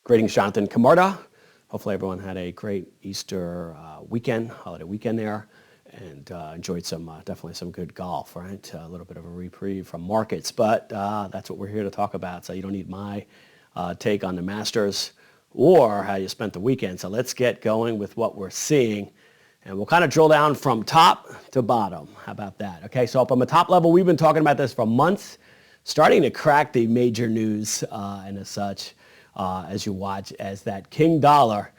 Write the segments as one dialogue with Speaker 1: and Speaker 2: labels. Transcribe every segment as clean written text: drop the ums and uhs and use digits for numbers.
Speaker 1: Greetings, Jonathan. Camarda. Hopefully everyone had a great Easter weekend, holiday weekend there, and enjoyed definitely some good golf, right? A little bit of a reprieve from markets, but that's what we're here to talk about. So you don't need my take on the Masters or how you spent the weekend. So let's get going with what we're seeing. And we'll kind of drill down from top to bottom. How about that? Okay, so up on the top level, we've been talking about this for months, starting to crack the major news and as such. As you watch as that king dollar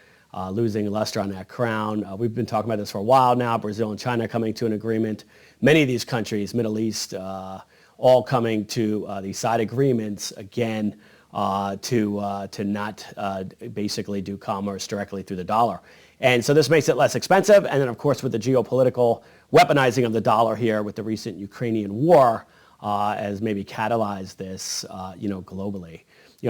Speaker 1: losing luster on that crown. We've been talking about this for a while now. Brazil and China coming to an agreement. Many of these countries, Middle East, all coming to these side agreements again to not basically do commerce directly through the dollar. And so this makes it less expensive. And then, of course, with the geopolitical weaponizing of the dollar here with the recent Ukrainian war has maybe catalyzed this, globally.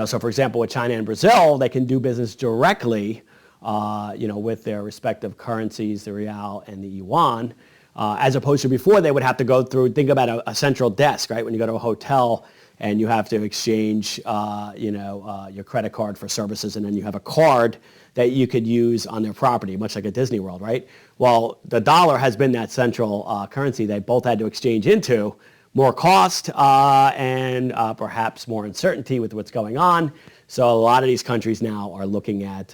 Speaker 1: So for example, with China and Brazil, they can do business directly, with their respective currencies, the real and the yuan, as opposed to before they would have to go through, think about a central desk, right? When you go to a hotel and you have to exchange, your credit card for services, and then you have a card that you could use on their property, much like a Disney World, right? Well, the dollar has been that central currency they both had to exchange into. More cost and perhaps more uncertainty with what's going on. So a lot of these countries now are looking at,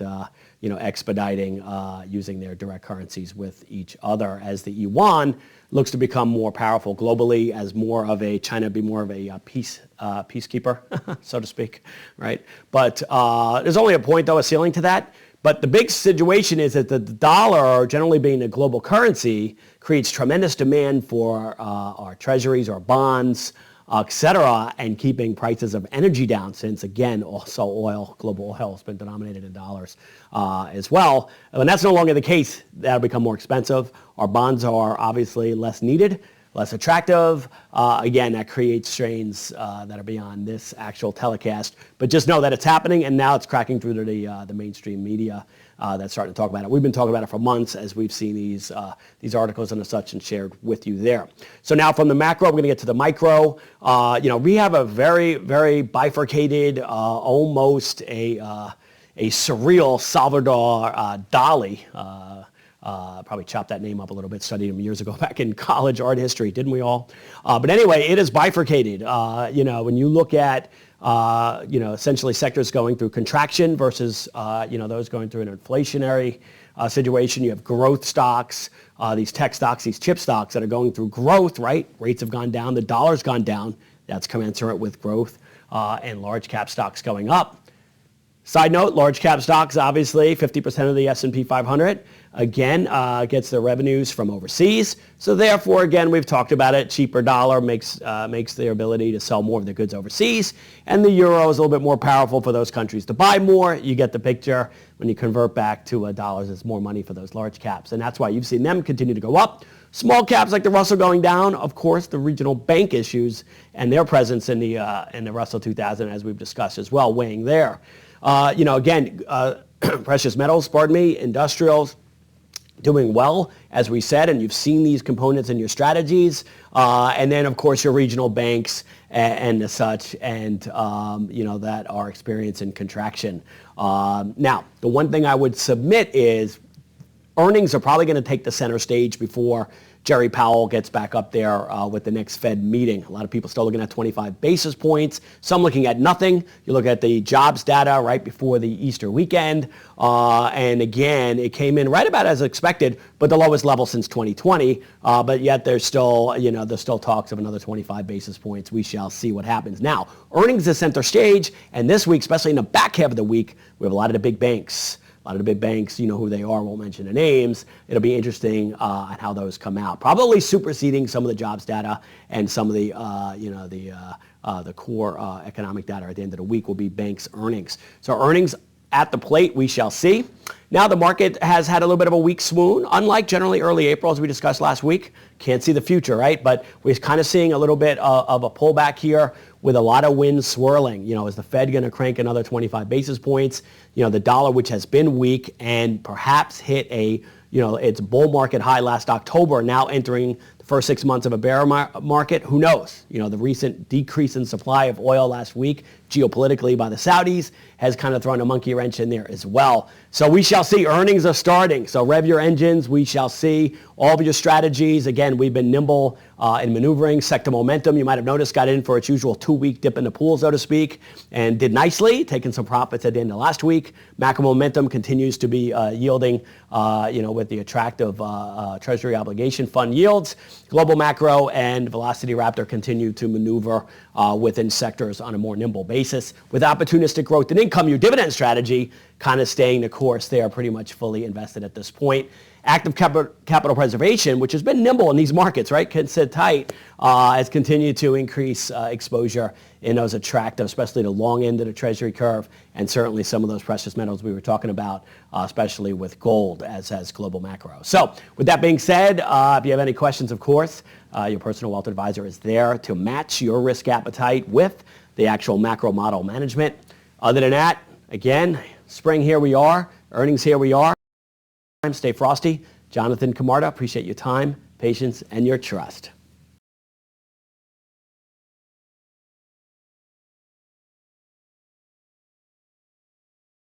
Speaker 1: expediting using their direct currencies with each other as the yuan looks to become more powerful globally as more of a China be more of a peacekeeper, so to speak, right? But there's only a point, though, a ceiling to that. But the big situation is that the dollar, generally being a global currency, creates tremendous demand for our treasuries, our bonds, et cetera, and keeping prices of energy down since, again, also global oil has been denominated in dollars as well. When that's no longer the case, that'll become more expensive. Our bonds are obviously less needed, less attractive. Again, that creates strains that are beyond this actual telecast. But just know that it's happening, and now it's cracking through to the mainstream media that's starting to talk about it. We've been talking about it for months as we've seen these articles and such and shared with you there. So now from the macro, we're going to get to the micro. We have a very, very bifurcated, almost a surreal Salvador Dali. Probably chopped that name up a little bit, studied him years ago back in college art history, didn't we all? But anyway, it is bifurcated. When you look at, essentially sectors going through contraction versus, those going through an inflationary situation. You have growth stocks, these tech stocks, these chip stocks that are going through growth, right? Rates have gone down, the dollar's gone down. That's commensurate with growth, and large cap stocks going up. Side note, large cap stocks, obviously, 50% of the S&P 500, again, gets their revenues from overseas. So therefore, again, we've talked about it, cheaper dollar makes their ability to sell more of their goods overseas. And the euro is a little bit more powerful for those countries to buy more. You get the picture. When you convert back to dollars, it's more money for those large caps. And that's why you've seen them continue to go up. Small caps like the Russell going down, of course, the regional bank issues and their presence in the Russell 2000, as we've discussed as well, weighing there. Precious metals, industrials, doing well, as we said, and you've seen these components in your strategies. And then, of course, your regional banks and the such, and, that are experiencing contraction. Now, the one thing I would submit is earnings are probably going to take the center stage before Jerry Powell gets back up there with the next Fed meeting. A lot of people still looking at 25 basis points. Some looking at nothing. You look at the jobs data right before the Easter weekend. And again, it came in right about as expected, but the lowest level since 2020. But yet there's still talks of another 25 basis points. We shall see what happens. Now, earnings is center stage. And this week, especially in the back half of the week, we have a lot of the big banks. A lot of the big banks, you know who they are, won't mention the names. It'll be interesting on how those come out. Probably superseding some of the jobs data and some of the core economic data at the end of the week will be banks' earnings. So earnings at the plate, we shall see. Now the market has had a little bit of a weak swoon, unlike generally early April, as we discussed last week. Can't see the future, right? But we're kind of seeing a little bit of a pullback here with a lot of winds swirling. Is the Fed going to crank another 25 basis points? The dollar, which has been weak and perhaps hit a its bull market high last October, now entering the first 6 months of a bear market. Who knows? The recent decrease in supply of oil last week, geopolitically by the Saudis, has kind of thrown a monkey wrench in there as well. So we shall see. Earnings are starting. So rev your engines. We shall see. All of your strategies. Again, we've been nimble in maneuvering. Sector momentum, you might have noticed, got in for its usual 2-week dip in the pool, so to speak, and did nicely, taking some profits at the end of last week. Macro momentum continues to be yielding, with the attractive Treasury obligation fund yields. Global macro and Velocity Raptor continue to maneuver within sectors on a more nimble basis. With opportunistic growth and income, your dividend strategy kind of staying the course. They are pretty much fully invested at this point. Active capital preservation, which has been nimble in these markets, right? Can sit tight, has continued to increase exposure in those attractive, especially the long end of the Treasury curve, and certainly some of those precious metals we were talking about, especially with gold, as has global macro. So with that being said, if you have any questions, of course, your personal wealth advisor is there to match your risk appetite with the actual macro model management. Other than that, again, spring here we are, earnings here we are. Stay frosty. Jonathan Camarda, appreciate your time, patience, and your trust.